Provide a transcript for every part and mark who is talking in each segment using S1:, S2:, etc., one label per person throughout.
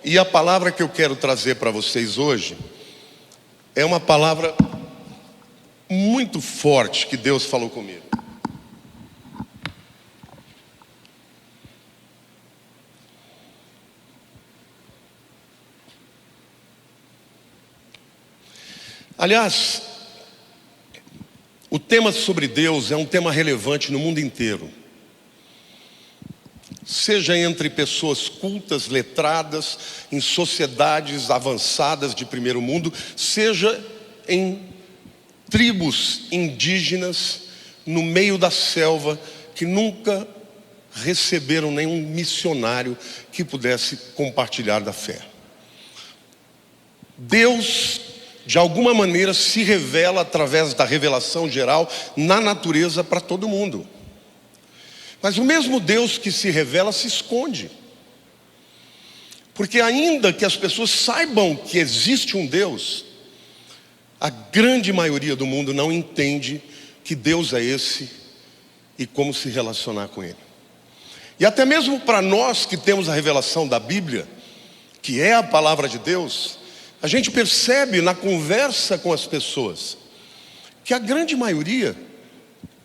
S1: E a palavra que eu quero trazer para vocês hoje é uma palavra muito forte que Deus falou comigo. Aliás, o tema sobre Deus é um tema relevante no mundo inteiro. Seja entre pessoas cultas, letradas, em sociedades avançadas de primeiro mundo, seja em tribos indígenas no meio da selva que nunca receberam nenhum missionário que pudesse compartilhar da fé. Deus, de alguma maneira, se revela através da revelação geral na natureza para todo mundo. Mas o mesmo Deus que se revela se esconde. Porque ainda que as pessoas saibam que existe um Deus, a grande maioria do mundo não entende que Deus é esse e como se relacionar com Ele. E até mesmo para nós que temos a revelação da Bíblia, que é a palavra de Deus, a gente percebe na conversa com as pessoas que a grande maioria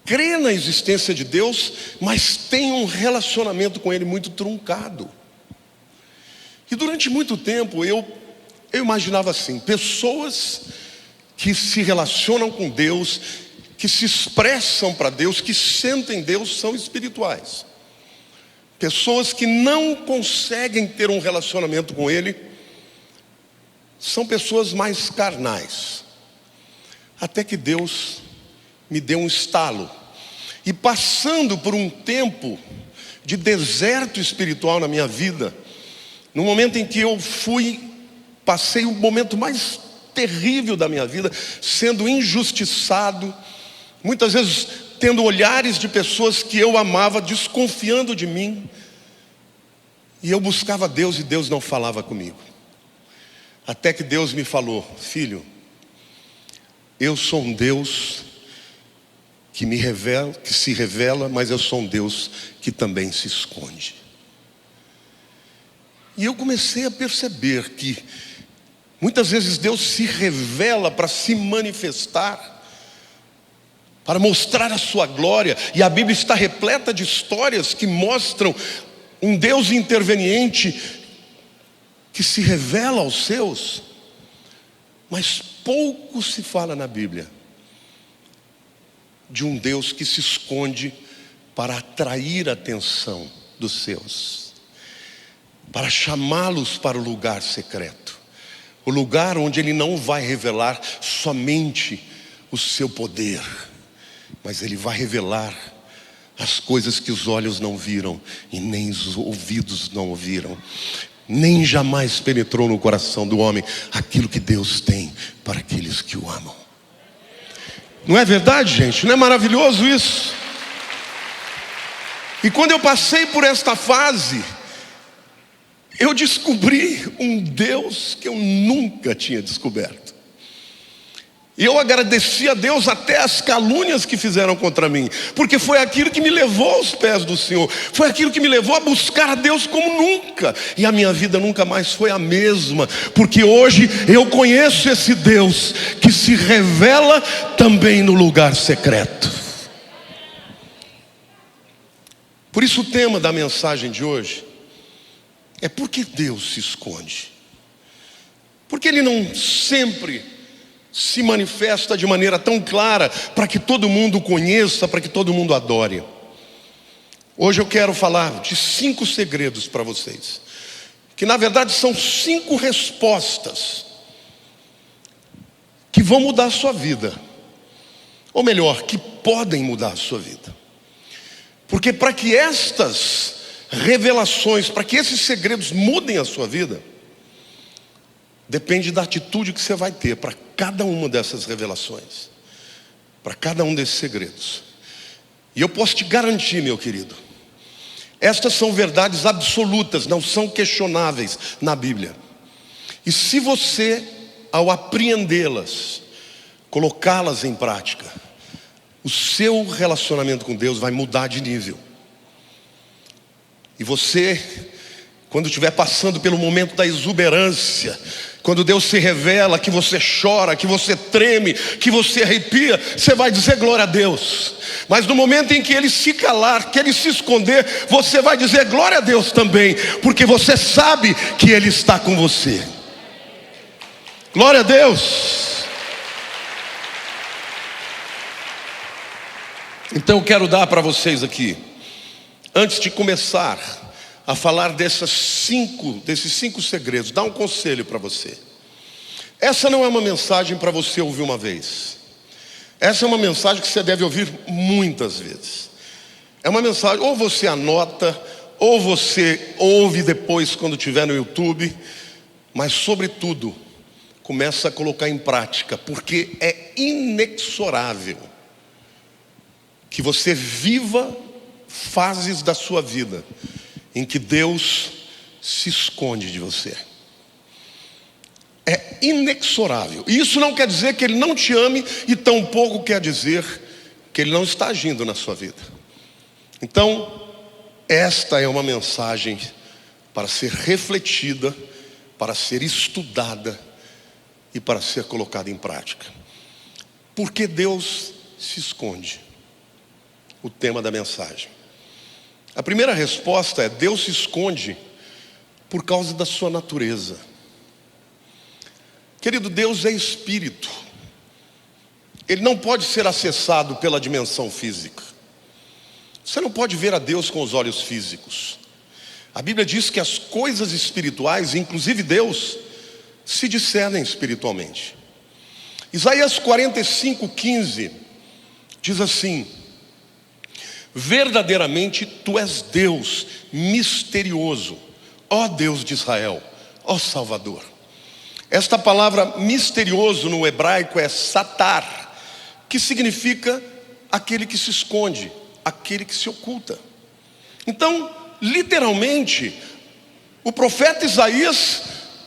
S1: crê na existência de Deus, mas tem um relacionamento com Ele muito truncado. E durante muito tempo eu imaginava assim, pessoas que se relacionam com Deus, que se expressam para Deus, que sentem Deus, são espirituais. Pessoas que não conseguem ter um relacionamento com Ele, são pessoas mais carnais. Até que Deus me deu um estalo. E passando por um tempo de deserto espiritual na minha vida, no momento em que eu passei o momento mais terrível da minha vida, sendo injustiçado, muitas vezes tendo olhares de pessoas que eu amava, desconfiando de mim, e eu buscava Deus e Deus não falava comigo. Até que Deus me falou: filho, eu sou um Deus que me revela, que se revela, mas eu sou um Deus que também se esconde. E eu comecei a perceber que muitas vezes Deus se revela para se manifestar, para mostrar a sua glória, e a Bíblia está repleta de histórias que mostram um Deus interveniente que se revela aos seus, mas pouco se fala na Bíblia de um Deus que se esconde para atrair a atenção dos seus, para chamá-los para o lugar secreto, o lugar onde Ele não vai revelar somente o seu poder, mas Ele vai revelar as coisas que os olhos não viram e nem os ouvidos não ouviram, nem jamais penetrou no coração do homem aquilo que Deus tem para aqueles que o amam. Não é verdade, gente? Não é maravilhoso isso? E quando eu passei por esta fase, eu descobri um Deus que eu nunca tinha descoberto. E eu agradeci a Deus até as calúnias que fizeram contra mim, porque foi aquilo que me levou aos pés do Senhor, foi aquilo que me levou a buscar a Deus como nunca, e a minha vida nunca mais foi a mesma, porque hoje eu conheço esse Deus que se revela também no lugar secreto. Por isso o tema da mensagem de hoje é: por que Deus se esconde? Porque Ele não sempre se manifesta de maneira tão clara para que todo mundo conheça, para que todo mundo adore. Hoje eu quero falar de 5 segredos para vocês, que na verdade são 5 respostas que vão mudar a sua vida, ou melhor, que podem mudar a sua vida. Porque para que estas revelações, para que esses segredos mudem a sua vida, depende da atitude que você vai ter para cada uma dessas revelações, para cada um desses segredos. E eu posso te garantir, meu querido, estas são verdades absolutas, não são questionáveis na Bíblia. E se você, ao apreendê-las, colocá-las em prática, o seu relacionamento com Deus vai mudar de nível. E você, quando estiver passando pelo momento da exuberância, quando Deus se revela, que você chora, que você treme, que você arrepia, você vai dizer glória a Deus. Mas no momento em que Ele se calar, que Ele se esconder, você vai dizer glória a Deus também, porque você sabe que Ele está com você. Glória a Deus. Então eu quero dar para vocês aqui, antes de começar a falar desses cinco segredos, dar um conselho para você. Essa não é uma mensagem para você ouvir uma vez. Essa é uma mensagem que você deve ouvir muitas vezes. É uma mensagem, ou você anota, ou você ouve depois quando estiver no YouTube, mas sobretudo, começa a colocar em prática, porque é inexorável que você viva fases da sua vida em que Deus se esconde de você. É inexorável. E isso não quer dizer que Ele não te ame, e tampouco quer dizer que Ele não está agindo na sua vida. Então, esta é uma mensagem para ser refletida, para ser estudada e para ser colocada em prática. Por que Deus se esconde? O tema da mensagem. A primeira resposta é: Deus se esconde por causa da sua natureza. Querido, Deus é espírito. Ele não pode ser acessado pela dimensão física. Você não pode ver a Deus com os olhos físicos. A Bíblia diz que as coisas espirituais, inclusive Deus, se discernem espiritualmente. Isaías 45:15 diz assim: verdadeiramente tu és Deus misterioso, ó Deus de Israel, ó Salvador. Esta palavra misterioso no hebraico é satar, que significa aquele que se esconde, aquele que se oculta. Então, literalmente, o profeta Isaías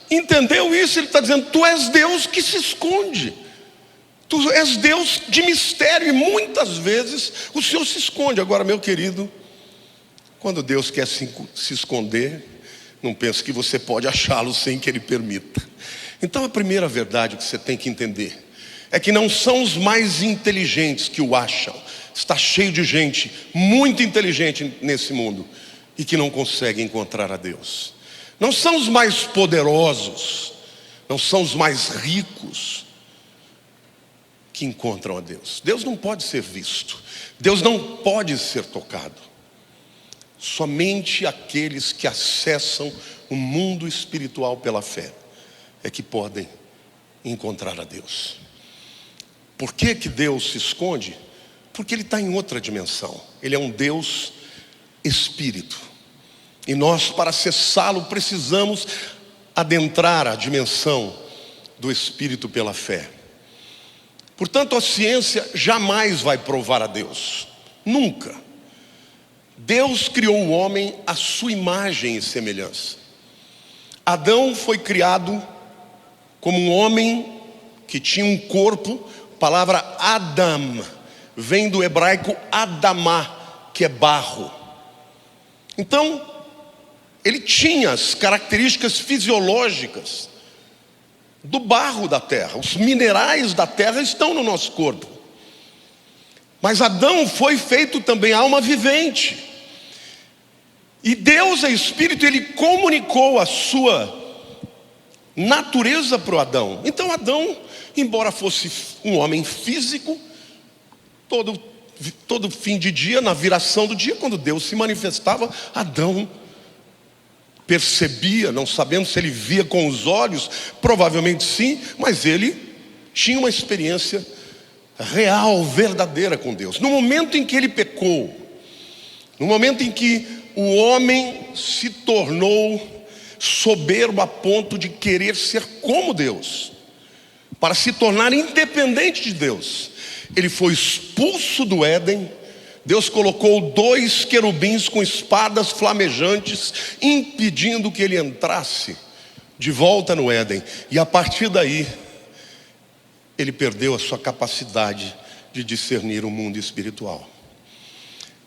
S1: entendeu isso. Ele está dizendo: tu és Deus que se esconde, tu és Deus de mistério, e muitas vezes o Senhor se esconde. Agora, meu querido, quando Deus quer se esconder, não pense que você pode achá-lo sem que Ele permita. Então a primeira verdade que você tem que entender é que não são os mais inteligentes que o acham. Está cheio de gente muito inteligente nesse mundo e que não consegue encontrar a Deus. Não são os mais poderosos, não são os mais ricos que encontram a Deus. Deus não pode ser visto, Deus não pode ser tocado. Somente aqueles que acessam o mundo espiritual pela fé é que podem encontrar a Deus. Por que que Deus se esconde? Porque Ele está em outra dimensão. Ele é um Deus espírito, e nós, para acessá-lo, precisamos adentrar a dimensão do espírito pela fé. Portanto, a ciência jamais vai provar a Deus, nunca. Deus criou o homem à sua imagem e semelhança. Adão foi criado como um homem que tinha um corpo. A palavra Adam vem do hebraico Adamá, que é barro. Então, ele tinha as características fisiológicas do barro da terra. Os minerais da terra estão no nosso corpo. Mas Adão foi feito também alma vivente. E Deus é espírito, Ele comunicou a sua natureza para o Adão. Então Adão, embora fosse um homem físico, todo fim de dia, na viração do dia, quando Deus se manifestava, Adão percebia, não sabemos se ele via com os olhos, provavelmente sim, mas ele tinha uma experiência real, verdadeira com Deus. No momento em que ele pecou, no momento em que o homem se tornou soberbo a ponto de querer ser como Deus, para se tornar independente de Deus, ele foi expulso do Éden. Deus colocou 2 querubins com espadas flamejantes, impedindo que ele entrasse de volta no Éden. E a partir daí, ele perdeu a sua capacidade de discernir o mundo espiritual.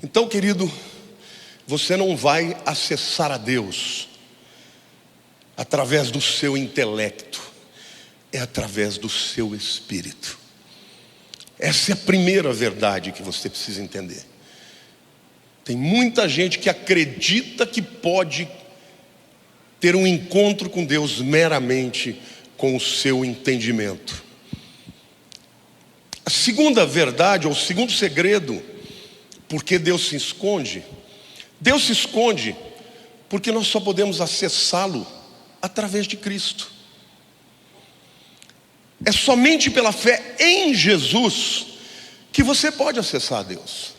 S1: Então, querido, você não vai acessar a Deus através do seu intelecto, é através do seu espírito. Essa é a primeira verdade que você precisa entender. Tem muita gente que acredita que pode ter um encontro com Deus meramente com o seu entendimento. A segunda verdade, ou o segundo segredo, porque Deus se esconde porque nós só podemos acessá-lo através de Cristo. É somente pela fé em Jesus que você pode acessar a Deus.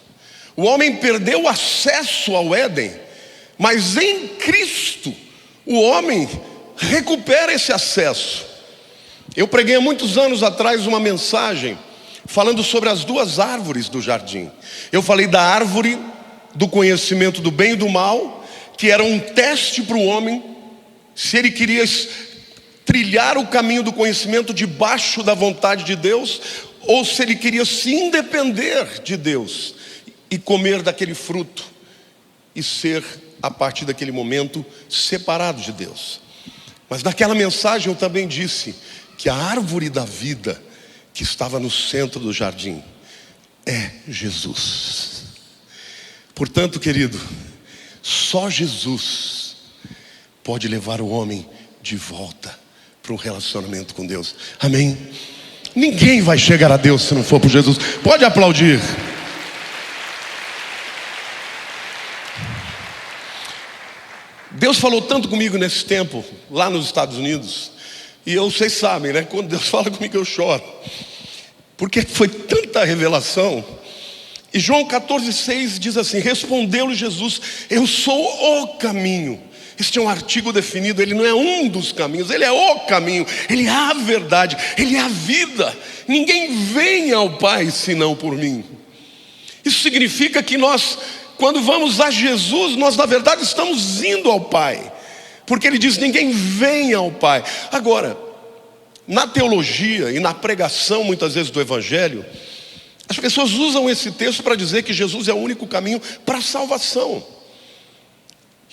S1: O homem perdeu o acesso ao Éden, mas em Cristo o homem recupera esse acesso. Eu preguei há muitos anos atrás uma mensagem falando sobre as duas árvores do jardim. Eu falei da árvore do conhecimento do bem e do mal, que era um teste para o homem, se ele queria trilhar o caminho do conhecimento debaixo da vontade de Deus, ou se ele queria se independer de Deus e comer daquele fruto e ser, a partir daquele momento, separado de Deus. Mas naquela mensagem eu também disse que a árvore da vida que estava no centro do jardim é Jesus. Portanto, querido, só Jesus pode levar o homem de volta para um relacionamento com Deus. Amém? Ninguém vai chegar a Deus se não for por Jesus. Pode aplaudir. Deus falou tanto comigo nesse tempo, lá nos Estados Unidos. E vocês sabem, né? Quando Deus fala comigo eu choro. Porque foi tanta revelação. E João 14,6 diz assim: respondeu-lhe Jesus: eu sou o caminho. Este é um artigo definido, ele não é um dos caminhos, ele é o caminho, ele é a verdade, ele é a vida. Ninguém vem ao Pai senão por mim. Isso significa que nós, quando vamos a Jesus, nós na verdade estamos indo ao Pai, porque ele diz: ninguém vem ao Pai. Agora, na teologia e na pregação muitas vezes do Evangelho, as pessoas usam esse texto para dizer que Jesus é o único caminho para a salvação.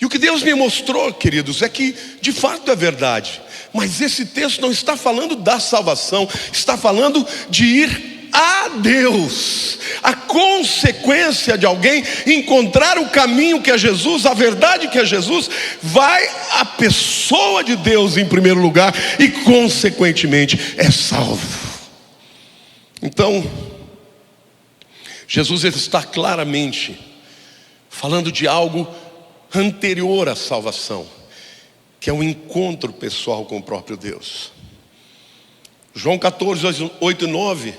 S1: E o que Deus me mostrou, queridos, é que de fato é verdade. Mas esse texto não está falando da salvação, está falando de ir a Deus. A consequência de alguém encontrar o caminho que é Jesus, a verdade que é Jesus, vai a pessoa de Deus em primeiro lugar e consequentemente é salvo. Então, Jesus está claramente falando de algo anterior à salvação, que é um encontro pessoal com o próprio Deus. João 14, 8 e 9,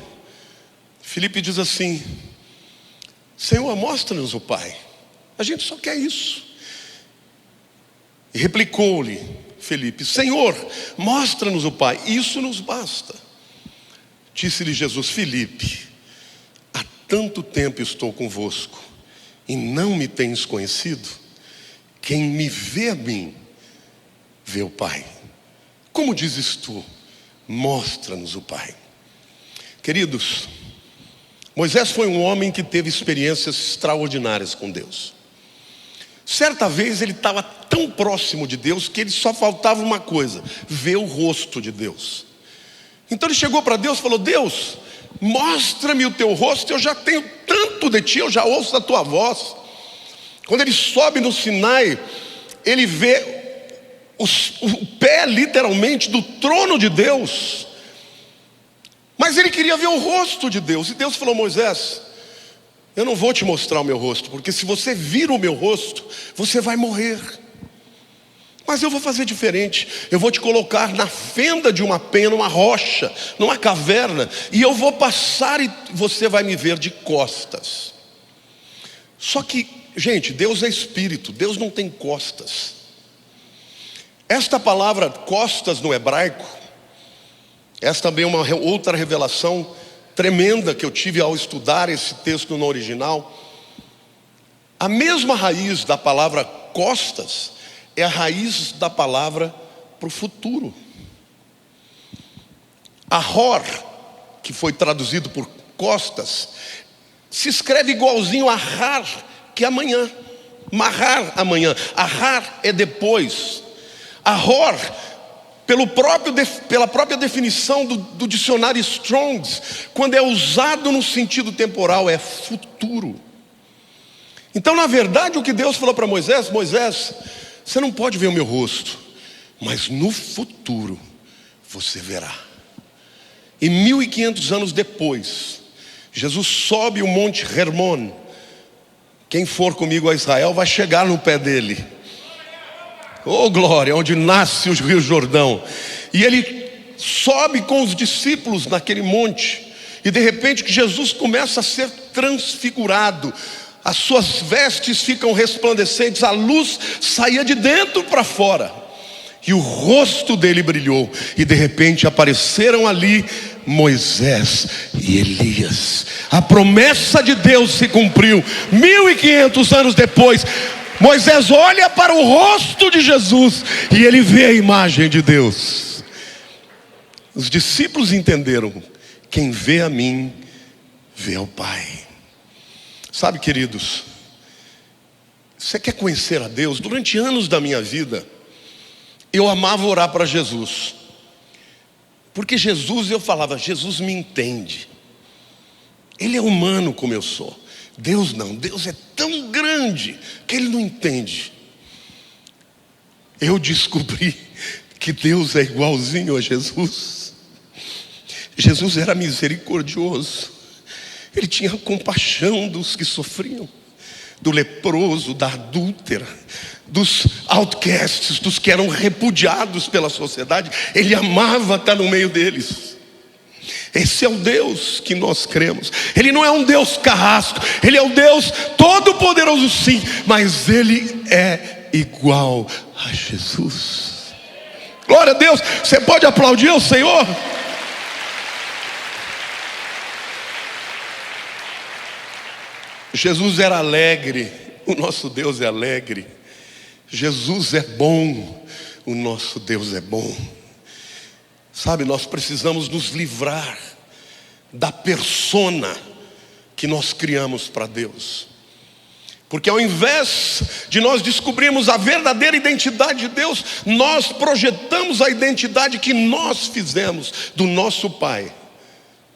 S1: Filipe diz assim: Senhor, mostra-nos o Pai, a gente só quer isso. E replicou-lhe Filipe: Senhor, mostra-nos o Pai, isso nos basta. Disse-lhe Jesus: Filipe, há tanto tempo estou convosco e não me tens conhecido? Quem me vê a mim, vê o Pai. Como dizes tu, mostra-nos o Pai. Queridos, Moisés foi um homem que teve experiências extraordinárias com Deus. Certa vez ele estava tão próximo de Deus que ele só faltava uma coisa: ver o rosto de Deus. Então ele chegou para Deus e falou: Deus, mostra-me o teu rosto, eu já tenho tanto de ti, eu já ouço a tua voz. Quando ele sobe no Sinai, ele vê o pé literalmente do trono de Deus. Mas ele queria ver o rosto de Deus. E Deus falou: Moisés, eu não vou te mostrar o meu rosto, porque se você vir o meu rosto, você vai morrer. Mas eu vou fazer diferente. Eu vou te colocar na fenda de uma penha, numa rocha, numa caverna, e eu vou passar e você vai me ver de costas. Só que, gente, Deus é espírito, Deus não tem costas. Esta palavra costas no hebraico, essa também é uma outra revelação tremenda que eu tive ao estudar esse texto no original. A mesma raiz da palavra costas é a raiz da palavra para o futuro. Ahor, que foi traduzido por costas, se escreve igualzinho a har, que é amanhã. Mahar, amanhã. Ahar é depois. Ahor, pela própria definição do dicionário Strong's, quando é usado no sentido temporal, é futuro. Então, na verdade, o que Deus falou para Moisés: Moisés, você não pode ver o meu rosto, mas no futuro você verá. E 1500 anos depois, Jesus sobe o monte Hermon. Quem for comigo a Israel vai chegar no pé dele. Oh glória, onde nasce o Rio Jordão. E ele sobe com os discípulos naquele monte. E de repente que Jesus começa a ser transfigurado. As suas vestes ficam resplandecentes, a luz saía de dentro para fora. E o rosto dele brilhou. E de repente apareceram ali Moisés e Elias. A promessa de Deus se cumpriu. 1500 anos depois, Moisés olha para o rosto de Jesus e ele vê a imagem de Deus. Os discípulos entenderam: quem vê a mim, vê ao Pai. Sabe, queridos, você quer conhecer a Deus? Durante anos da minha vida, eu amava orar para Jesus. Porque Jesus, eu falava, Jesus me entende. Ele é humano como eu sou. Deus não, Deus é tão grande que Ele não entende. Eu descobri que Deus é igualzinho a Jesus. Jesus era misericordioso. Ele tinha compaixão dos que sofriam, do leproso, da adúltera, dos outcasts, dos que eram repudiados pela sociedade. Ele amava estar no meio deles. Esse é o Deus que nós cremos. Ele não é um Deus carrasco, Ele é um Deus todo-poderoso, sim, mas Ele é igual a Jesus. Glória a Deus. Você pode aplaudir ao Senhor? Jesus era alegre, o nosso Deus é alegre. Jesus é bom, o nosso Deus é bom. Sabe, nós precisamos nos livrar da persona que nós criamos para Deus. Porque ao invés de nós descobrirmos a verdadeira identidade de Deus, nós projetamos a identidade que nós fizemos do nosso Pai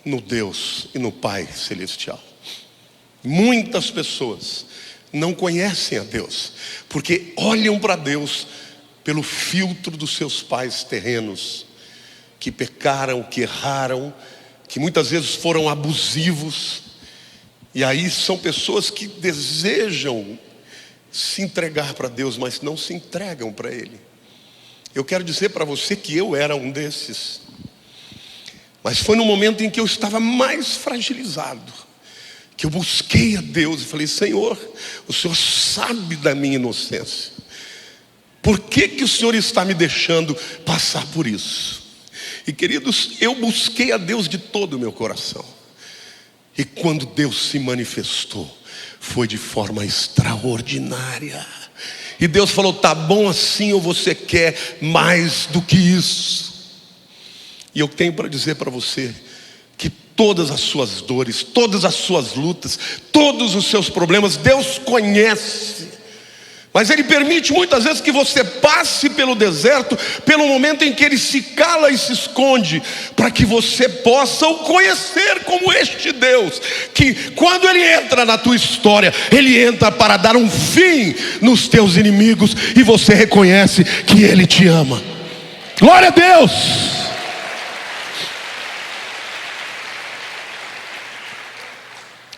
S1: no Deus e no Pai Celestial. Muitas pessoas não conhecem a Deus, porque olham para Deus pelo filtro dos seus pais terrenos, que pecaram, que erraram, que muitas vezes foram abusivos. E aí são pessoas que desejam se entregar para Deus, mas não se entregam para Ele. Eu quero dizer para você que eu era um desses. Mas foi no momento em que eu estava mais fragilizado, que eu busquei a Deus e falei: Senhor, o Senhor sabe da minha inocência. Por que o Senhor está me deixando passar por isso? E queridos, eu busquei a Deus de todo o meu coração. E quando Deus se manifestou, foi de forma extraordinária. E Deus falou: tá bom assim, ou você quer mais do que isso? E eu tenho para dizer para você que todas as suas dores, todas as suas lutas, todos os seus problemas, Deus conhece. Mas Ele permite muitas vezes que você passe pelo deserto, pelo momento em que Ele se cala e se esconde, para que você possa o conhecer como este Deus, que quando Ele entra na tua história, Ele entra para dar um fim nos teus inimigos, e você reconhece que Ele te ama. Glória a Deus!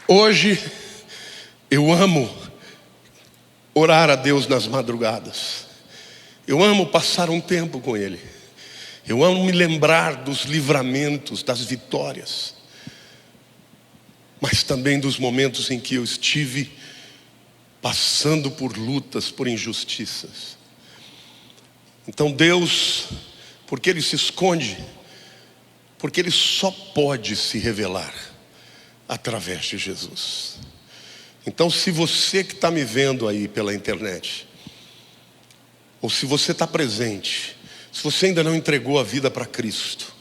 S1: Hoje eu amo orar a Deus nas madrugadas. Eu amo passar um tempo com Ele. Eu amo me lembrar dos livramentos, das vitórias, mas também dos momentos em que eu estive passando por lutas, por injustiças. Então Deus, porque Ele se esconde, porque Ele só pode se revelar através de Jesus. Então, se você que está me vendo aí pela internet, ou se você está presente, se você ainda não entregou a vida para Cristo,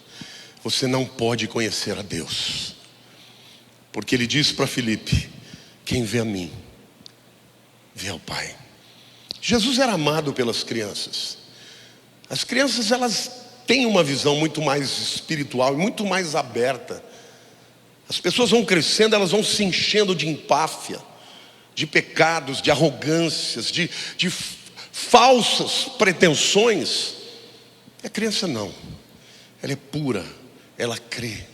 S1: você não pode conhecer a Deus. Porque Ele disse para Filipe: quem vê a mim, vê ao Pai. Jesus era amado pelas crianças. As crianças, elas têm uma visão muito mais espiritual e muito mais aberta. As pessoas vão crescendo, elas vão se enchendo de empáfia, de pecados, de arrogâncias, de falsas pretensões. A criança não, ela é pura, ela crê.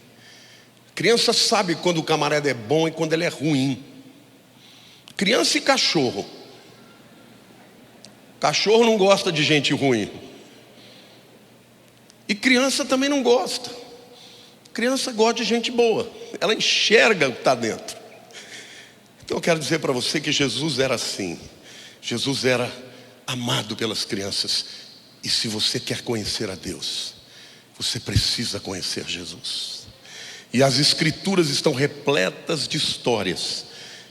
S1: A criança sabe quando o camarada é bom e quando ele é ruim. Criança e cachorro. Cachorro não gosta de gente ruim. E criança também não gosta. Criança gosta de gente boa. Ela enxerga o que está dentro. Então eu quero dizer para você que Jesus era assim. Jesus era amado pelas crianças. E se você quer conhecer a Deus, você precisa conhecer Jesus. E as Escrituras estão repletas de histórias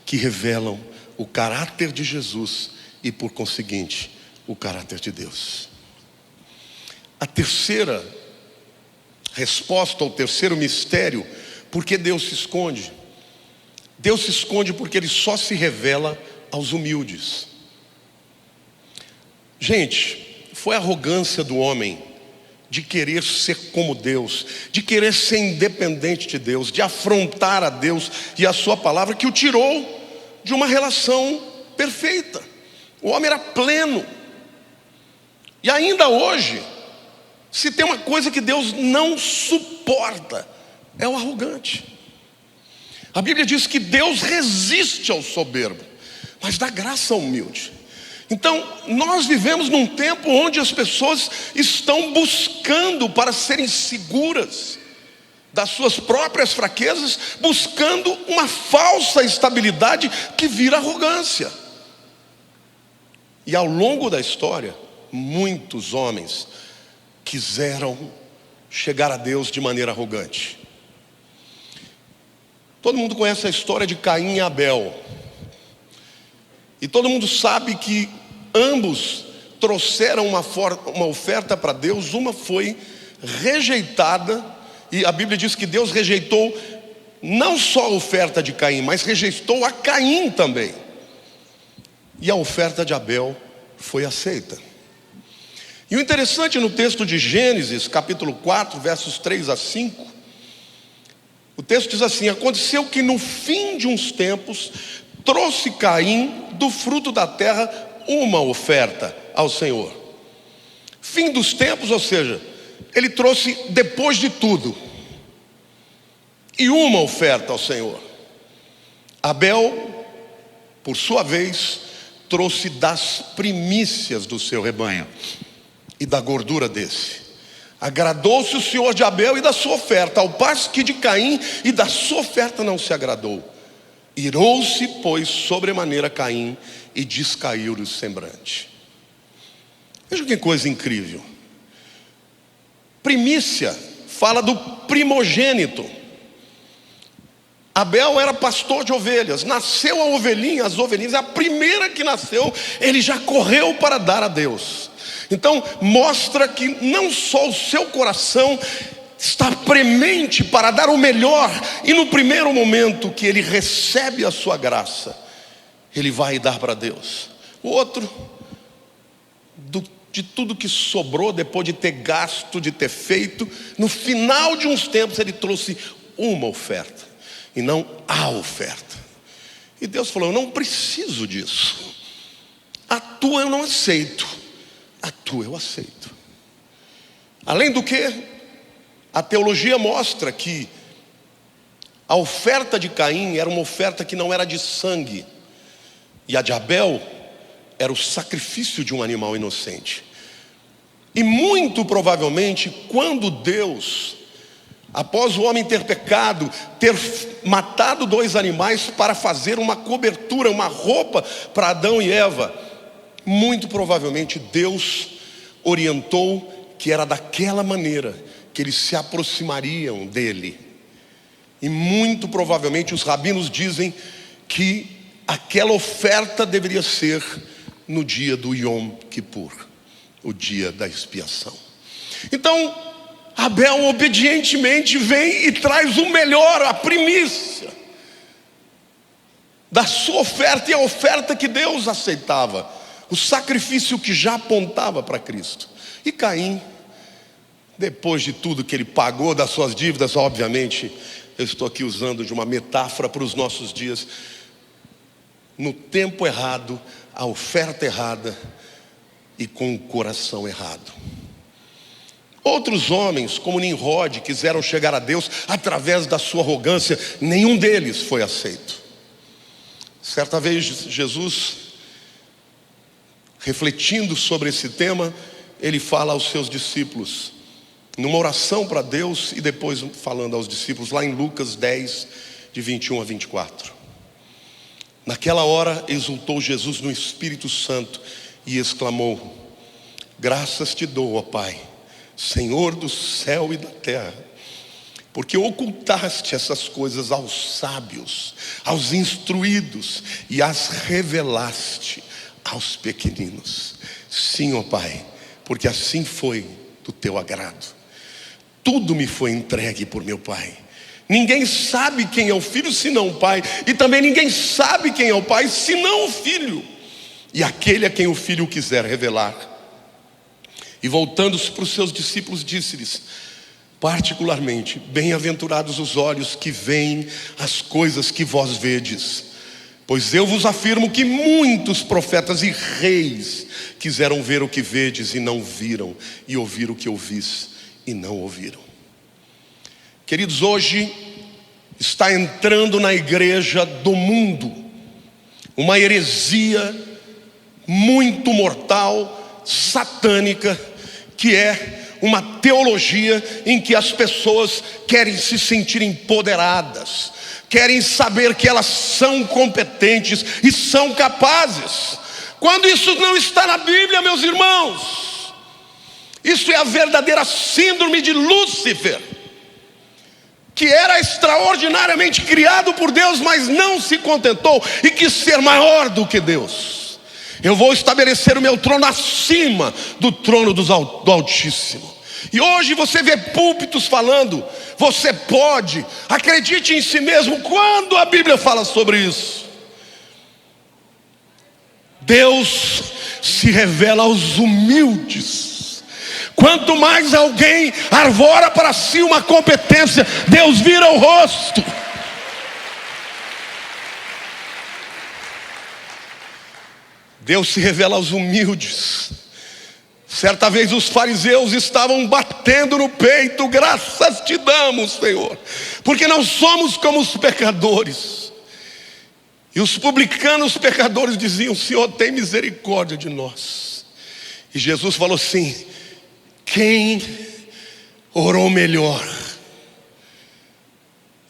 S1: que revelam o caráter de Jesus e, por conseguinte, o caráter de Deus. A terceira resposta, ou terceiro mistério, por que Deus se esconde? Deus se esconde porque Ele só se revela aos humildes. Gente, foi a arrogância do homem de querer ser como Deus, de querer ser independente de Deus, de afrontar a Deus e a sua palavra, que o tirou de uma relação perfeita. O homem era pleno. E ainda hoje, se tem uma coisa que Deus não suporta, é o arrogante. A Bíblia diz que Deus resiste ao soberbo, mas dá graça ao humilde. Então, nós vivemos num tempo onde as pessoas estão buscando para serem seguras das suas próprias fraquezas, buscando uma falsa estabilidade que vira arrogância. E ao longo da história, muitos homens quiseram chegar a Deus de maneira arrogante. Todo mundo conhece a história de Caim e Abel. E todo mundo sabe que ambos trouxeram uma oferta para Deus. Uma foi rejeitada, e a Bíblia diz que Deus rejeitou não só a oferta de Caim, mas rejeitou a Caim também. E a oferta de Abel foi aceita. E o interessante no texto de Gênesis, capítulo 4, versos 3 a 5, o texto diz assim: aconteceu que no fim de uns tempos, trouxe Caim do fruto da terra uma oferta ao Senhor. Fim dos tempos, ou seja, ele trouxe depois de tudo, e uma oferta ao Senhor. Abel, por sua vez, trouxe das primícias do seu rebanho e da gordura desse. Agradou-se o Senhor de Abel e da sua oferta, ao passo que de Caim e da sua oferta não se agradou. Irou-se, pois, sobremaneira Caim, e descaiu-lhe o semblante. Veja que coisa incrível. Primícia fala do primogênito. Abel era pastor de ovelhas, nasceu a ovelhinha, as ovelhinhas, a primeira que nasceu, ele já correu para dar a Deus. Então mostra que não só o seu coração está premente para dar o melhor, e no primeiro momento que ele recebe a sua graça, ele vai dar para Deus. O outro, de tudo que sobrou, depois de ter gasto, de ter feito, no final de uns tempos ele trouxe uma oferta, e não a oferta. E Deus falou: eu não preciso disso. A tua eu não aceito, a tua eu aceito. Além do que, a teologia mostra que a oferta de Caim era uma oferta que não era de sangue, e a de Abel era o sacrifício de um animal inocente. E muito provavelmente, quando Deus, após o homem ter pecado, ter matado 2 animais para fazer uma cobertura, uma roupa para Adão e Eva, muito provavelmente Deus orientou que era daquela maneira que eles se aproximariam dele. E muito provavelmente os rabinos dizem que aquela oferta deveria ser no dia do Yom Kippur, o dia da expiação. Então Abel obedientemente vem e traz o melhor, a primícia da sua oferta, e a oferta que Deus aceitava. o sacrifício que já apontava para Cristo. E Caim, depois de tudo que ele pagou das suas dívidas, obviamente, eu estou aqui usando de uma metáfora para os nossos dias, no tempo errado, a oferta errada e com o coração errado. Outros homens, como Nimrod, quiseram chegar a Deus através da sua arrogância, nenhum deles foi aceito. Certa vez Jesus, refletindo sobre esse tema, ele fala aos seus discípulos, numa oração para Deus e depois falando aos discípulos, lá em Lucas 10, de 21 a 24. Naquela hora exultou Jesus no Espírito Santo e exclamou: graças te dou, ó Pai, Senhor do céu e da terra, porque ocultaste essas coisas aos sábios, aos instruídos, e as revelaste aos pequeninos. Sim, ó Pai, porque assim foi do teu agrado. Tudo me foi entregue por meu Pai. Ninguém sabe quem é o Filho senão o Pai, e também ninguém sabe quem é o Pai senão o Filho, e aquele a quem o Filho quiser revelar. E voltando-se para os seus discípulos, disse-lhes: particularmente, bem-aventurados os olhos que veem as coisas que vós vedes, pois eu vos afirmo que muitos profetas e reis quiseram ver o que vedes e não viram, e ouvir o que ouvis e não ouviram. Queridos, hoje está entrando na igreja do mundo uma heresia muito mortal, satânica, que é uma teologia em que as pessoas querem se sentir empoderadas, querem saber que elas são competentes e são capazes, quando isso não está na Bíblia, meus irmãos. Isso é a verdadeira síndrome de Lúcifer, que era extraordinariamente criado por Deus, mas não se contentou e quis ser maior do que Deus. Eu vou estabelecer o meu trono acima do trono do Altíssimo. E hoje você vê púlpitos falando: você pode, acredite em si mesmo. Quando a Bíblia fala sobre isso? Deus se revela aos humildes. Quanto mais alguém arvora para si uma competência, Deus vira o rosto. Deus se revela aos humildes. Certa vez os fariseus estavam batendo no peito: graças te damos, Senhor, porque não somos como os pecadores. E os publicanos pecadores diziam: Senhor, tem misericórdia de nós. E Jesus falou assim: quem orou melhor?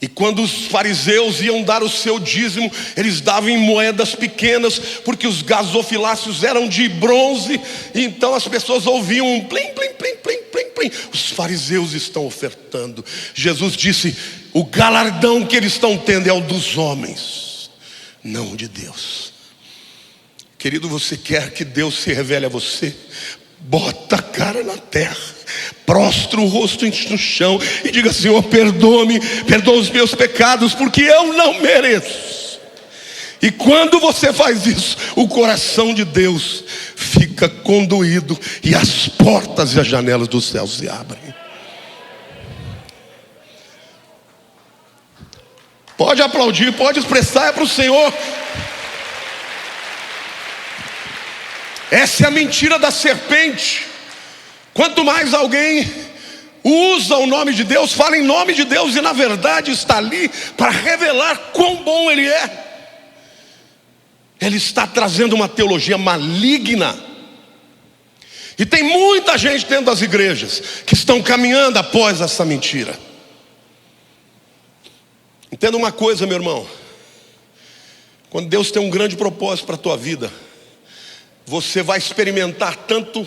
S1: E quando os fariseus iam dar o seu dízimo, eles davam em moedas pequenas, porque os gasofiláceos eram de bronze, e então as pessoas ouviam um plim, plim, plim, plim, plim, plim. Os fariseus estão ofertando. Jesus disse: o galardão que eles estão tendo é o dos homens, não o de Deus. Querido, você quer que Deus se revele a você? Bota a cara na terra, prostra o rosto no chão e diga: Senhor, perdoa-me, perdoa os meus pecados, porque eu não mereço. E quando você faz isso, o coração de Deus fica conduído, e as portas e as janelas dos céus se abrem. Pode aplaudir, pode expressar, é para o Senhor. Essa é a mentira da serpente. Quanto mais alguém usa o nome de Deus, fala em nome de Deus, e na verdade está ali para revelar quão bom Ele é, ele está trazendo uma teologia maligna. E tem muita gente dentro das igrejas que estão caminhando após essa mentira. Entenda uma coisa, meu irmão: quando Deus tem um grande propósito para a tua vida, você vai experimentar tanto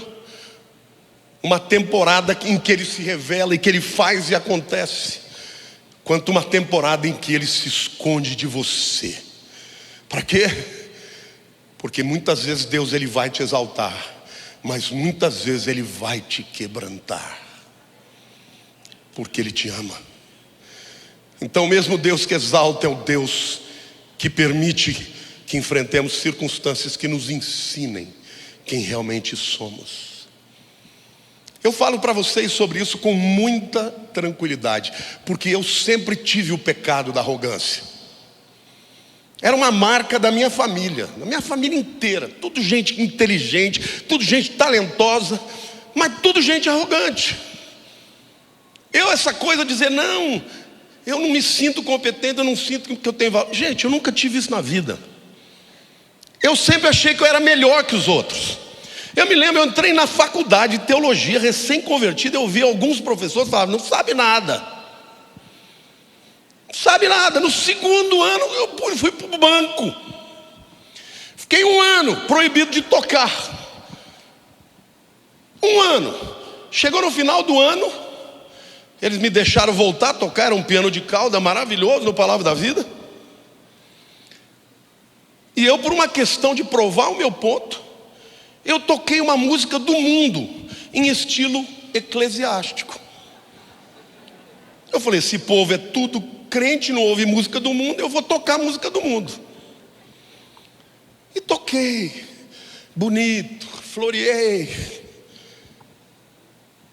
S1: uma temporada em que Ele se revela e que Ele faz e acontece, quanto uma temporada em que Ele se esconde de você. Para quê? Porque muitas vezes Deus, Ele vai te exaltar, mas muitas vezes Ele vai te quebrantar, porque Ele te ama. Então o mesmo Deus que exalta é o Deus que permite que enfrentemos circunstâncias que nos ensinem quem realmente somos. Eu falo para vocês sobre isso com muita tranquilidade, porque eu sempre tive o pecado da arrogância. Era uma marca da minha família inteira, tudo gente inteligente, tudo gente talentosa, mas tudo gente arrogante. Essa coisa de dizer, não, eu não me sinto competente, eu não sinto que eu tenho valor. Gente, eu nunca tive isso na vida. Eu sempre achei que eu era melhor que os outros. Eu me lembro, eu entrei na faculdade de teologia, recém-convertido, eu ouvi alguns professores falar, não sabe nada. Não sabe nada. No segundo ano, eu fui para o banco. Fiquei 1 ano proibido de tocar. 1 ano. Chegou no final do ano, eles me deixaram voltar a tocar, era um piano de cauda maravilhoso no Palavra da Vida. E eu, por uma questão de provar o meu ponto, eu toquei uma música do mundo, em estilo eclesiástico. Eu falei, esse povo é tudo crente, não ouve música do mundo, eu vou tocar a música do mundo. E toquei, bonito, floreei.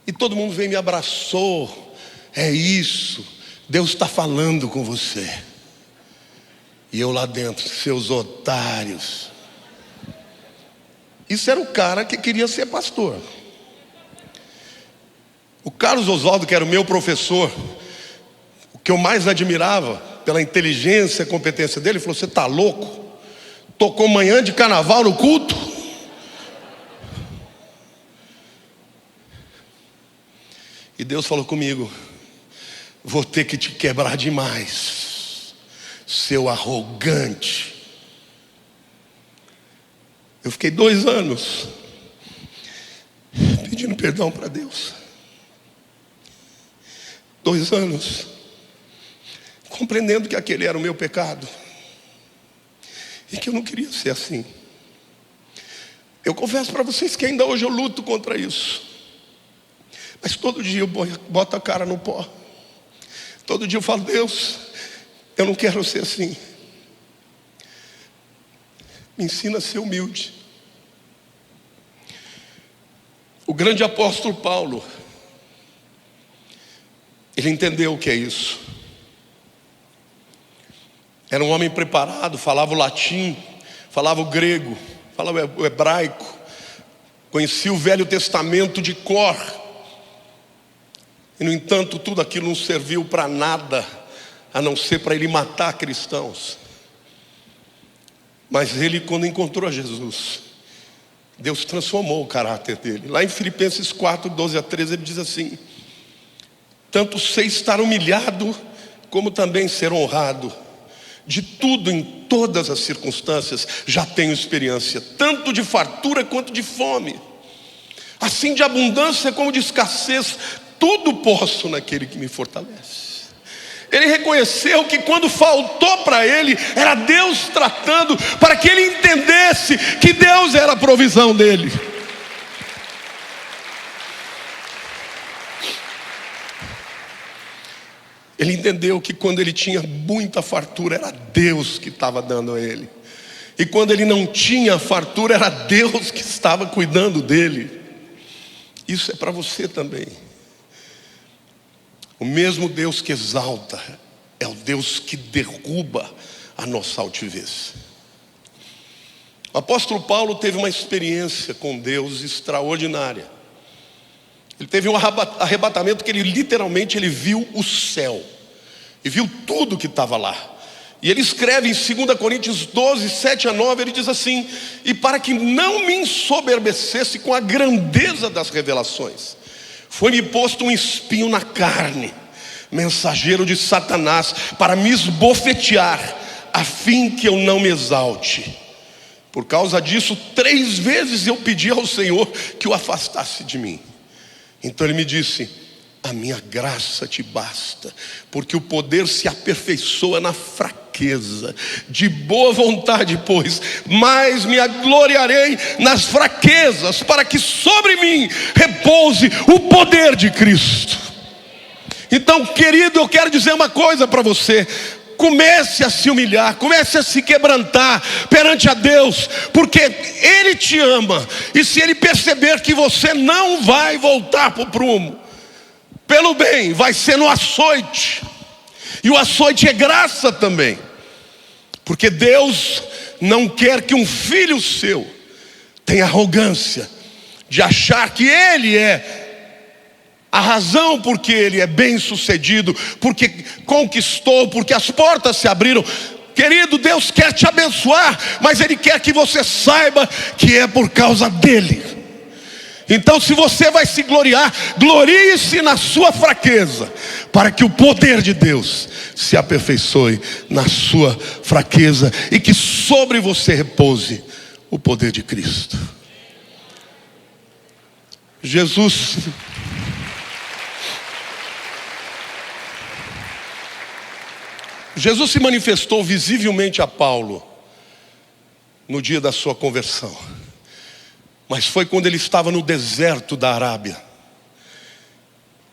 S1: E todo mundo veio e me abraçou. É isso, Deus está falando com você. E eu lá dentro, seus otários. Isso era o cara que queria ser pastor. O Carlos Oswaldo, que era o meu professor, o que eu mais admirava pela inteligência e competência dele, falou, você está louco? Tocou manhã de carnaval no culto? E Deus falou comigo, vou ter que te quebrar demais, seu arrogante. Eu fiquei 2 anos pedindo perdão para Deus. 2 anos compreendendo que aquele era o meu pecado e que eu não queria ser assim. Eu confesso para vocês que ainda hoje eu luto contra isso. Mas todo dia eu boto a cara no pó. Todo dia eu falo, Deus, eu não quero ser assim. Me ensina a ser humilde. O grande apóstolo Paulo, ele entendeu o que é isso. Era um homem preparado, falava o latim, falava o grego, falava o hebraico, conhecia o Velho Testamento de cor. E no entanto, tudo aquilo não serviu para nada, a não ser para ele matar cristãos. Mas ele, quando encontrou a Jesus, Deus transformou o caráter dele. Lá em Filipenses 4, 12 a 13, ele diz assim, tanto sei estar humilhado, como também ser honrado. De tudo, em todas as circunstâncias, já tenho experiência, tanto de fartura quanto de fome. Assim de abundância como de escassez, tudo posso naquele que me fortalece. Ele reconheceu que quando faltou para ele, era Deus tratando, para que ele entendesse que Deus era a provisão dele. Ele entendeu que quando ele tinha muita fartura, era Deus que estava dando a ele. E quando ele não tinha fartura, era Deus que estava cuidando dele. Isso é para você também. O mesmo Deus que exalta é o Deus que derruba a nossa altivez. O apóstolo Paulo teve uma experiência com Deus extraordinária. Ele teve um arrebatamento que ele literalmente viu o céu. E viu tudo que estava lá. E ele escreve em 2 Coríntios 12, 7 a 9, ele diz assim, e para que não me ensoberbecesse com a grandeza das revelações, foi-me posto um espinho na carne, mensageiro de Satanás, para me esbofetear, a fim que eu não me exalte. Por causa disso, 3 vezes eu pedi ao Senhor que o afastasse de mim. Então ele me disse, a minha graça te basta, porque o poder se aperfeiçoa na fraqueza. De boa vontade, pois, mais me gloriarei nas fraquezas, para que sobre mim repouse o poder de Cristo. Então, querido, eu quero dizer uma coisa para você. comece a se humilhar, comece a se quebrantar perante a Deus, porque Ele te ama. E se Ele perceber que você não vai voltar para o prumo, pelo bem, vai ser no açoite. E o açoite é graça também, porque Deus não quer que um filho seu tenha arrogância de achar que ele é a razão porque ele é bem sucedido, porque conquistou, porque as portas se abriram. Querido, Deus quer te abençoar, mas Ele quer que você saiba que é por causa dEle. Então, se você vai se gloriar, glorie-se na sua fraqueza, para que o poder de Deus se aperfeiçoe na sua fraqueza, e que sobre você repouse o poder de Cristo. Jesus se manifestou visivelmente a Paulo no dia da sua conversão, mas foi quando ele estava no deserto da Arábia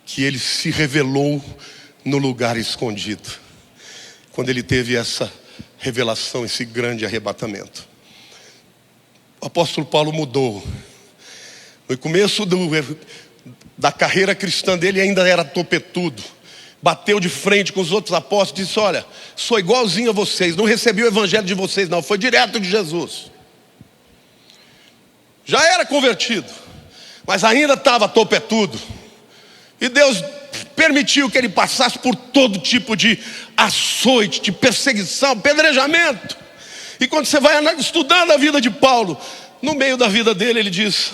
S1: que ele se revelou no lugar escondido, quando ele teve essa revelação, esse grande arrebatamento. O apóstolo Paulo mudou. No começo da carreira cristã dele ainda era topetudo, bateu de frente com os outros apóstolos, disse: olha, sou igualzinho a vocês, não recebi o evangelho de vocês não, foi direto de Jesus. Já era convertido, mas ainda estava topetudo. E Deus permitiu que ele passasse por todo tipo de açoite, de perseguição, apedrejamento. E quando você vai estudando a vida de Paulo, no meio da vida dele ele diz: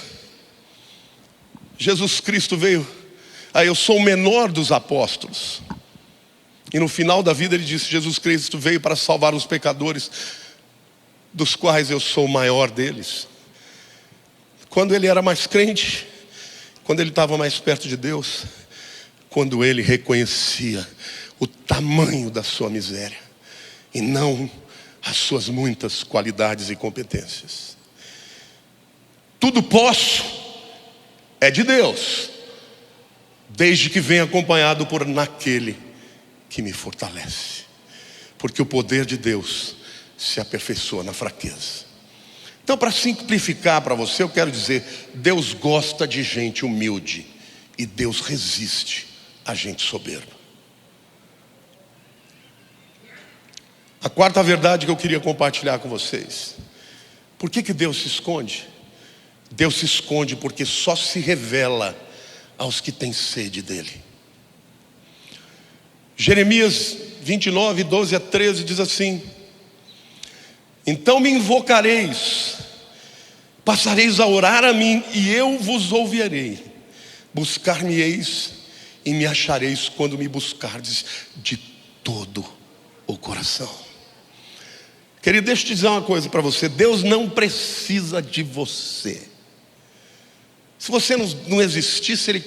S1: Jesus Cristo veio, eu sou o menor dos apóstolos. E no final da vida ele disse: Jesus Cristo veio para salvar os pecadores, dos quais eu sou o maior deles. Quando ele era mais crente, quando ele estava mais perto de Deus, quando ele reconhecia o tamanho da sua miséria e não as suas muitas qualidades e competências. Tudo posso é de Deus, desde que venha acompanhado por naquele que me fortalece, porque o poder de Deus se aperfeiçoa na fraqueza. Então, para simplificar para você, eu quero dizer: Deus gosta de gente humilde e Deus resiste a gente soberba. A quarta verdade que eu queria compartilhar com vocês: por que Deus se esconde? Deus se esconde porque só se revela aos que têm sede dele. Jeremias 29, 12 a 13 diz assim: então me invocareis, passareis a orar a mim, e eu vos ouvirei. Buscar-me-eis e me achareis quando me buscardes de todo o coração. Querido, deixa eu te dizer uma coisa para você: Deus não precisa de você. Se você não existisse, Ele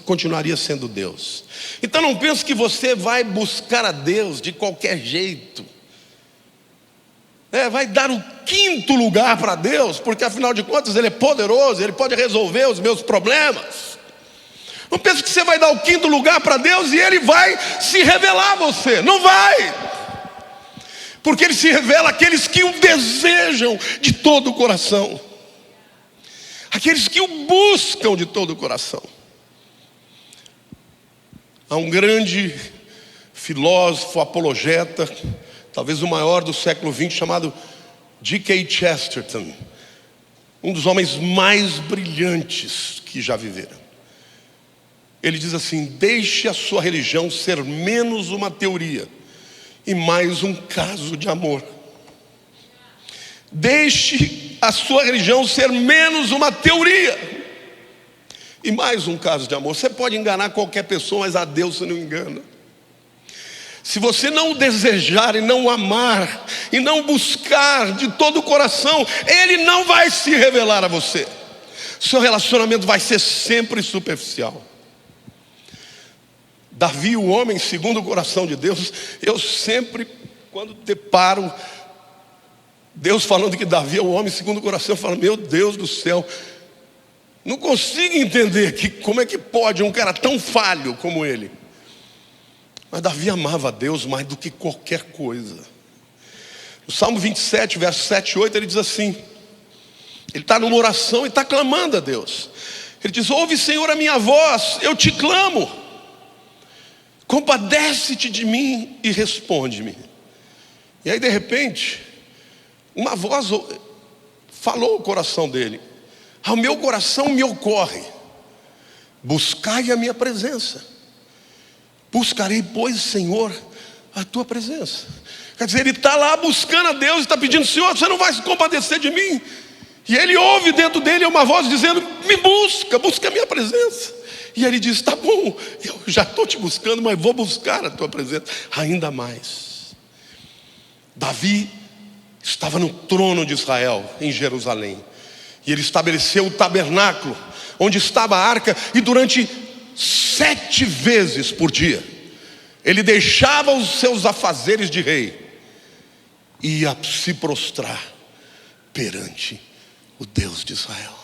S1: continuaria sendo Deus. Então não pense que você vai buscar a Deus de qualquer jeito. Vai dar o quinto lugar para Deus, porque afinal de contas Ele é poderoso, Ele pode resolver os meus problemas. Não pense que você vai dar o quinto lugar para Deus e Ele vai se revelar a você. Não vai. Porque Ele se revela àqueles que o desejam de todo o coração, aqueles que o buscam de todo o coração. Há um grande filósofo, apologeta, talvez o maior do século XX, chamado G.K. Chesterton, um dos homens mais brilhantes que já viveram. Ele diz assim: deixe a sua religião ser menos uma teoria e mais um caso de amor. Deixe a sua religião ser menos uma teoria e mais um caso de amor. Você pode enganar qualquer pessoa, mas a Deus você não engana. Se você não desejar e não amar e não buscar de todo o coração, Ele não vai se revelar a você. Seu relacionamento vai ser sempre superficial. Davi, o homem segundo o coração de Deus, eu sempre, quando deparo Deus falando que Davi é o homem segundo o coração, eu falo: meu Deus do céu, não consigo entender como é que pode um cara tão falho como ele Mas Davi amava a Deus mais do que qualquer coisa. No Salmo 27, verso 7 e 8, ele diz assim, ele está numa oração e está clamando a Deus. Ele diz: ouve, Senhor, a minha voz, eu te clamo. Compadece-te de mim e responde-me. E aí de repente, uma voz falou o coração dele: ao meu coração me ocorre, buscai a minha presença. Buscarei, pois, Senhor, a tua presença. Quer dizer, ele está lá buscando a Deus, está pedindo: Senhor, você não vai se compadecer de mim? E ele ouve dentro dele uma voz dizendo: me busca a minha presença. E ele diz: tá bom, eu já estou te buscando, mas vou buscar a tua presença ainda mais. Davi estava no trono de Israel, em Jerusalém, e ele estabeleceu o tabernáculo, onde estava a arca, e durante 7 vezes por dia, ele deixava os seus afazeres de rei, e ia se prostrar perante o Deus de Israel.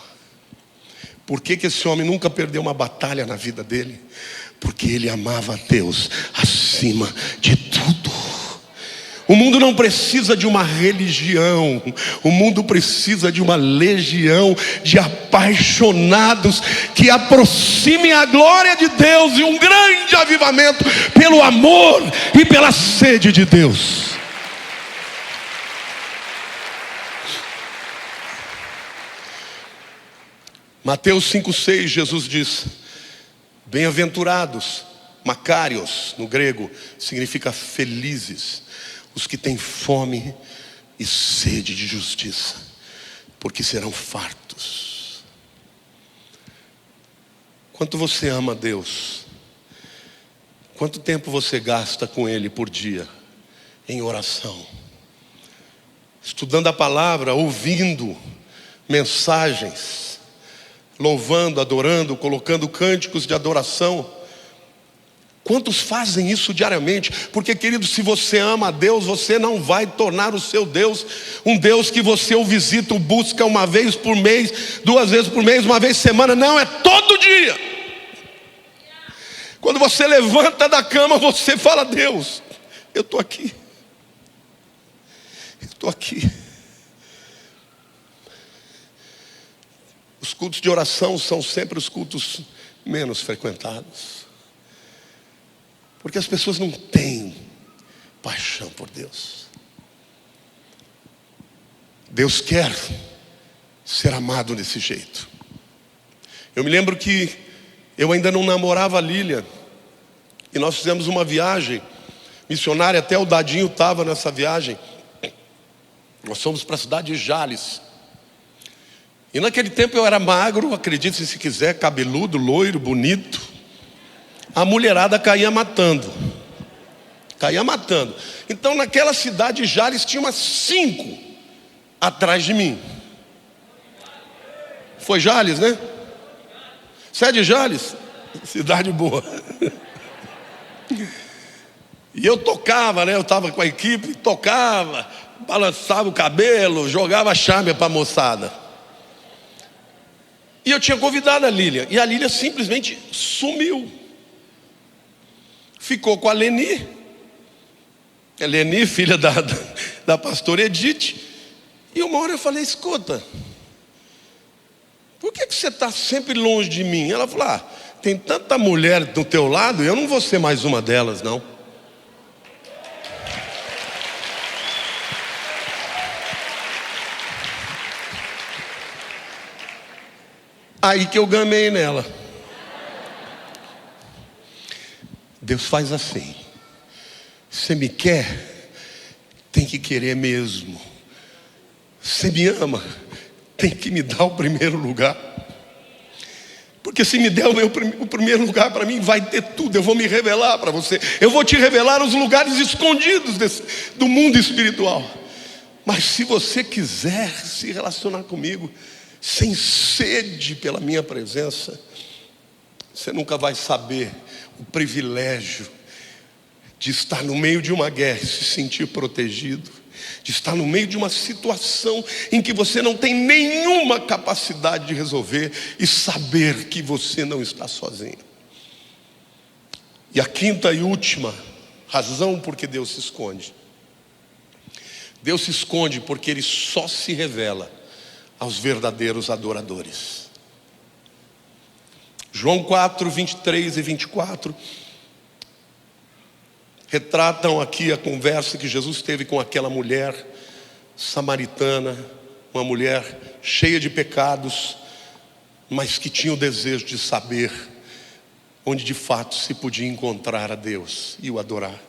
S1: Por que esse homem nunca perdeu uma batalha na vida dele? Porque ele amava a Deus acima de tudo. O mundo não precisa de uma religião, o mundo precisa de uma legião de apaixonados que aproximem a glória de Deus e um grande avivamento pelo amor e pela sede de Deus. Mateus 5,6, Jesus diz: bem-aventurados, Macários no grego significa felizes, os que têm fome e sede de justiça, porque serão fartos. Quanto você ama a Deus? Quanto tempo você gasta com Ele por dia em oração? Estudando a palavra, ouvindo mensagens, louvando, adorando, colocando cânticos de adoração. Quantos fazem isso diariamente? Porque, querido, se você ama a Deus, você não vai tornar o seu Deus um Deus que você o visita, o busca uma vez por mês, 2 vezes por mês, uma vez por semana. Não, é todo dia. Quando você levanta da cama, você fala: Deus, eu estou aqui. Eu estou aqui. Os cultos de oração são sempre os cultos menos frequentados, porque as pessoas não têm paixão por Deus. Deus quer ser amado desse jeito. Eu me lembro que eu ainda não namorava a Lília, e nós fizemos uma viagem missionária, até o Dadinho estava nessa viagem. Nós fomos para a cidade de Jales. E naquele tempo eu era magro, acredite se quiser, cabeludo, loiro, bonito. A mulherada caía matando. Então naquela cidade de Jales tinha umas 5 atrás de mim. Foi Jales, né? Você é de Jales? Cidade boa. E eu tocava, né? Eu estava com a equipe, tocava, balançava o cabelo, jogava chave para a moçada. E eu tinha convidado a Lília, e a Lília simplesmente sumiu. Ficou com a Leni, filha da pastora Edith. E uma hora eu falei: escuta, por que você está sempre longe de mim? Ela falou: tem tanta mulher do teu lado, eu não vou ser mais uma delas, não. Aí que eu gamei nela. Deus faz assim: você me quer, tem que querer mesmo. Você me ama, tem que me dar o primeiro lugar. Porque se me der o primeiro lugar para mim, vai ter tudo. Eu vou me revelar para você. Eu vou te revelar os lugares escondidos do mundo espiritual. Mas se você quiser se relacionar comigo sem sede pela minha presença, você nunca vai saber o privilégio de estar no meio de uma guerra e se sentir protegido, de estar no meio de uma situação em que você não tem nenhuma capacidade de resolver e saber que você não está sozinho. E a quinta e última Razão porque Deus se esconde. Deus se esconde porque Ele só se revela aos verdadeiros adoradores. João 4, 23 e 24 retratam aqui a conversa que Jesus teve com aquela mulher samaritana, uma mulher cheia de pecados, mas que tinha o desejo de saber onde de fato se podia encontrar a Deus e o adorar.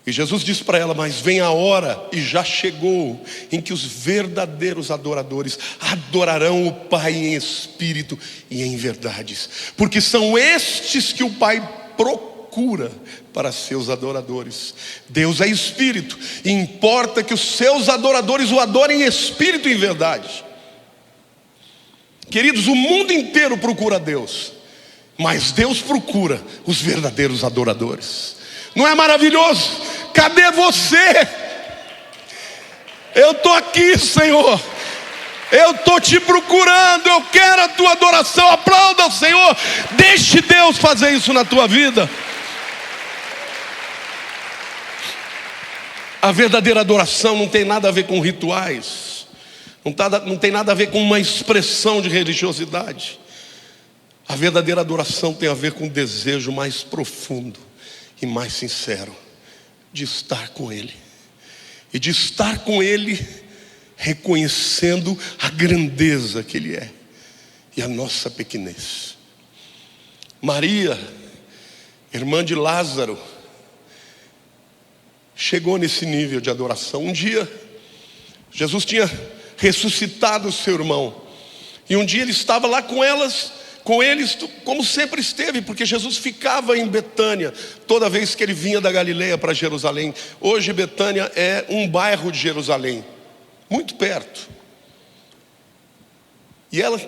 S1: E Jesus disse para ela: mas vem a hora, e já chegou, em que os verdadeiros adoradores adorarão o Pai em espírito e em verdades, porque são estes que o Pai procura para seus adoradores. Deus é espírito, e importa que os seus adoradores o adorem em espírito e em verdade. Queridos, o mundo inteiro procura Deus, mas Deus procura os verdadeiros adoradores. Não é maravilhoso? Cadê você? Eu estou aqui, Senhor. Eu estou te procurando. Eu quero a tua adoração. Aplauda o Senhor. Deixe Deus fazer isso na tua vida. A verdadeira adoração não tem nada a ver com rituais, não tem nada a ver com uma expressão de religiosidade. A verdadeira adoração tem a ver com um desejo mais profundo e mais sincero de estar com Ele, e de estar com Ele reconhecendo a grandeza que Ele é e a nossa pequenez. Maria, irmã de Lázaro, chegou nesse nível de adoração. Um dia Jesus tinha ressuscitado o seu irmão, e um dia ele estava lá com eles, como sempre esteve, porque Jesus ficava em Betânia toda vez que ele vinha da Galileia para Jerusalém. Hoje Betânia é um bairro de Jerusalém, muito perto. E ela,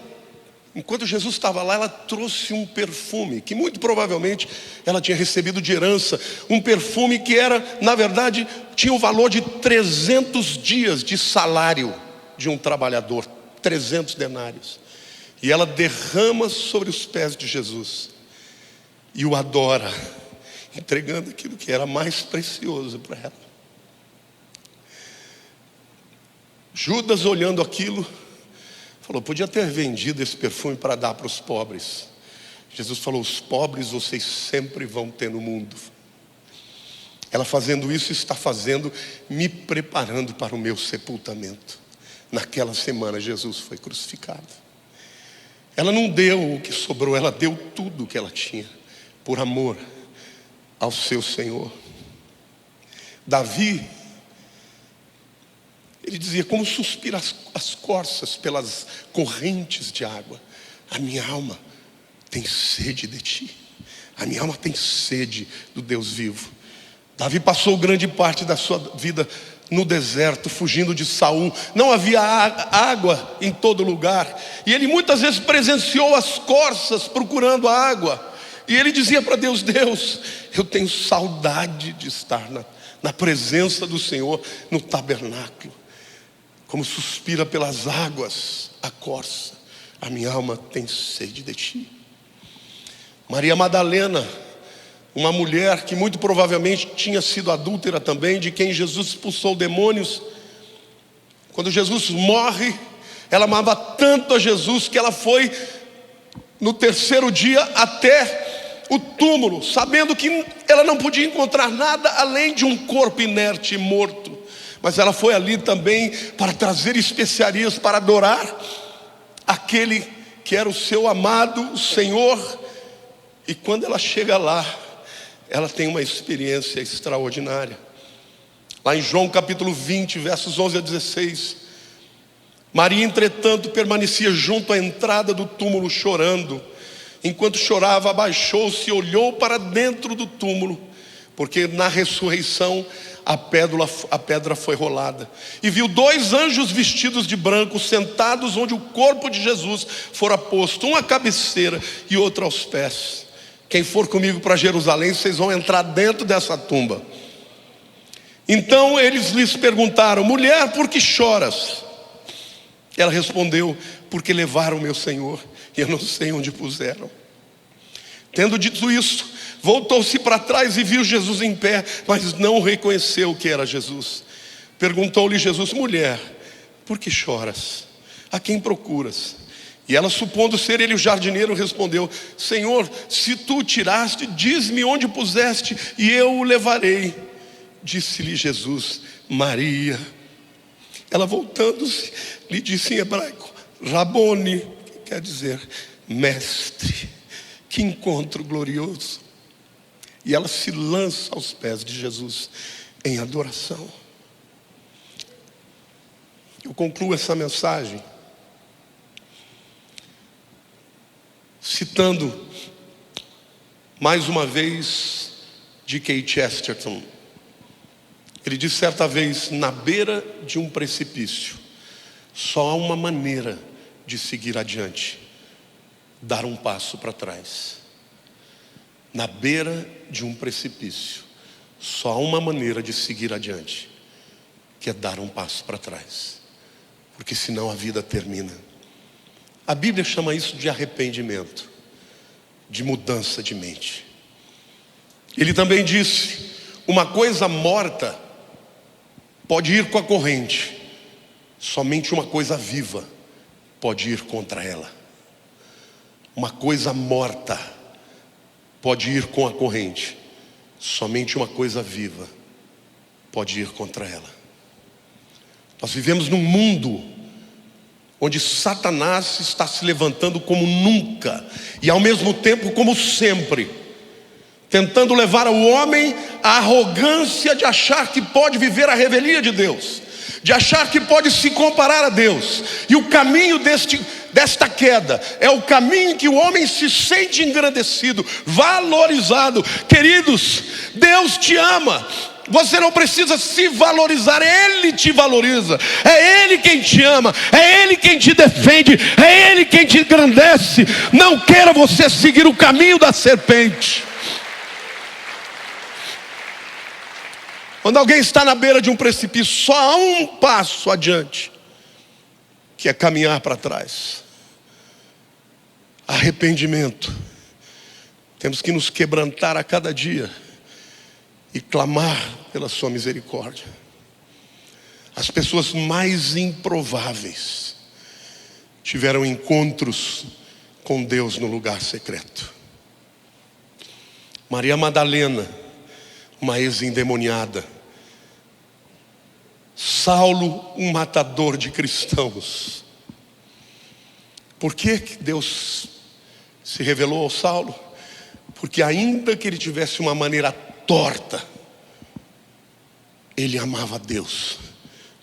S1: enquanto Jesus estava lá, ela trouxe um perfume que muito provavelmente ela tinha recebido de herança. Um perfume que era, na verdade, tinha o valor de 300 dias de salário de um trabalhador, 300 denários. E ela derrama sobre os pés de Jesus e o adora, entregando aquilo que era mais precioso para ela. Judas, olhando aquilo, falou: podia ter vendido esse perfume para dar para os pobres. Jesus falou: os pobres vocês sempre vão ter no mundo. Ela fazendo isso está me preparando para o meu sepultamento. Naquela semana Jesus foi crucificado. Ela não deu o que sobrou, ela deu tudo o que ela tinha, por amor ao seu Senhor. Davi, ele dizia: como suspira as corças pelas correntes de água, a minha alma tem sede de ti. A minha alma tem sede do Deus vivo. Davi passou grande parte da sua vida no deserto, fugindo de Saul. Não havia água em todo lugar, e ele muitas vezes presenciou as corças procurando a água. E ele dizia para Deus: Deus, eu tenho saudade de estar na presença do Senhor, no tabernáculo. Como suspira pelas águas a corça, a minha alma tem sede de ti. Maria Madalena, uma mulher que muito provavelmente tinha sido adúltera também, de quem Jesus expulsou demônios. Quando Jesus morre, ela amava tanto a Jesus que ela foi no terceiro dia até o túmulo, sabendo que ela não podia encontrar nada além de um corpo inerte e morto. Mas ela foi ali também para trazer especiarias para adorar aquele que era o seu amado, o Senhor. E quando ela chega lá, ela tem uma experiência extraordinária. Lá em João capítulo 20, versos 11 a 16. Maria, entretanto, permanecia junto à entrada do túmulo chorando. Enquanto chorava, abaixou-se e olhou para dentro do túmulo, porque na ressurreição a pedra foi rolada. E viu 2 anjos vestidos de branco sentados onde o corpo de Jesus fora posto, um à cabeceira e outro aos pés. Quem for comigo para Jerusalém, vocês vão entrar dentro dessa tumba. Então eles lhes perguntaram: mulher, por que choras? Ela respondeu: porque levaram meu Senhor e eu não sei onde puseram. Tendo dito isso, Voltou-se para trás e viu Jesus em pé, mas não reconheceu que era Jesus. Perguntou-lhe Jesus: mulher, por que choras? A quem procuras? E ela, supondo ser ele o jardineiro, respondeu: Senhor, se tu o tiraste, diz-me onde o puseste e eu o levarei. Disse-lhe Jesus: Maria. Ela, voltando-se, lhe disse em hebraico: Rabone, que quer dizer mestre. Que encontro glorioso. E ela se lança aos pés de Jesus em adoração. Eu concluo essa mensagem citando mais uma vez G.K. Chesterton. Ele disse certa vez: na beira de um precipício, só há uma maneira de seguir adiante: dar um passo para trás. Na beira de um precipício, só há uma maneira de seguir adiante, que é dar um passo para trás, porque senão a vida termina. A Bíblia chama isso de arrependimento, de mudança de mente. Ele também disse: uma coisa morta pode ir com a corrente, somente uma coisa viva pode ir contra ela. Uma coisa morta pode ir com a corrente, somente uma coisa viva pode ir contra ela. Nós vivemos num mundo onde Satanás está se levantando como nunca e ao mesmo tempo como sempre, tentando levar o homem à arrogância de achar que pode viver a revelia de Deus, de achar que pode se comparar a Deus. E o caminho desta queda é o caminho em que o homem se sente engrandecido, valorizado. Queridos, Deus te ama. Você não precisa se valorizar, Ele te valoriza. É Ele quem te ama, é Ele quem te defende, é Ele quem te engrandece. Não queira você seguir o caminho da serpente. Quando alguém está na beira de um precipício, só há um passo adiante, que é caminhar para trás. Arrependimento. Temos que nos quebrantar a cada dia e clamar pela sua misericórdia. As pessoas mais improváveis tiveram encontros com Deus no lugar secreto. Maria Madalena, uma ex-endemoniada. Saulo, um matador de cristãos. Por que Deus se revelou ao Saulo? Porque ainda que ele tivesse uma maneira torta, ele amava Deus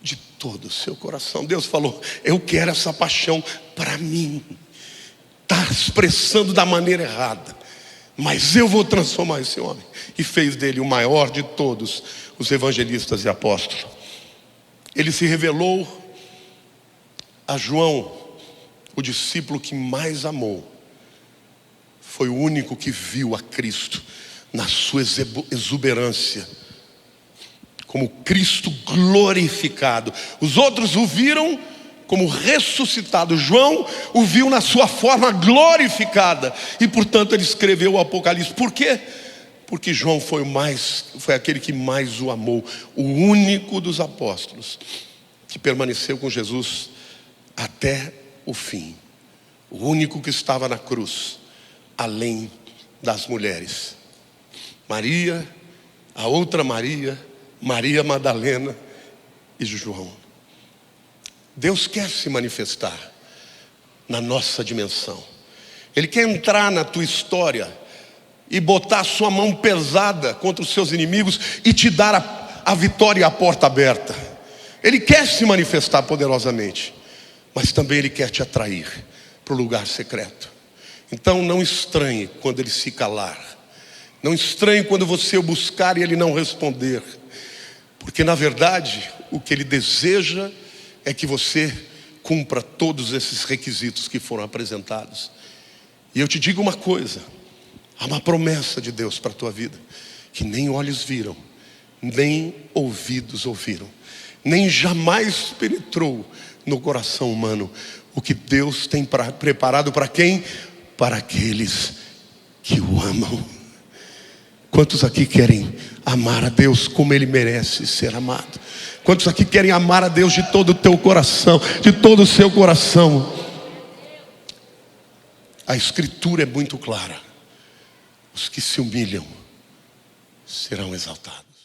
S1: de todo o seu coração. Deus falou: eu quero essa paixão para mim. Está expressando da maneira errada, mas eu vou transformar esse homem. E fez dele o maior de todos os evangelistas e apóstolos. Ele se revelou a João, o discípulo que mais amou. Foi o único que viu a Cristo na sua exuberância, como Cristo glorificado. Os outros o viram como ressuscitado. João o viu na sua forma glorificada. E portanto ele escreveu o Apocalipse. Por quê? Porque João foi aquele que mais o amou. O único dos apóstolos que permaneceu com Jesus até o fim. O único que estava na cruz, além das mulheres. Maria, a outra Maria, Maria Madalena e João. Deus quer se manifestar na nossa dimensão. Ele quer entrar na tua história e botar a sua mão pesada contra os seus inimigos e te dar a vitória e a porta aberta. Ele quer se manifestar poderosamente, mas também Ele quer te atrair para o lugar secreto. Então não estranhe quando Ele se calar. Não estranhe quando você o buscar e Ele não responder. Porque na verdade o que Ele deseja é que você cumpra todos esses requisitos que foram apresentados. E eu te digo uma coisa: há uma promessa de Deus para a tua vida, que nem olhos viram, nem ouvidos ouviram, nem jamais penetrou no coração humano o que Deus tem preparado para quem? Para aqueles que o amam. Quantos aqui querem amar a Deus como Ele merece ser amado? Quantos aqui querem amar a Deus de todo o teu coração, de todo o seu coração? A Escritura é muito clara: os que se humilham serão exaltados.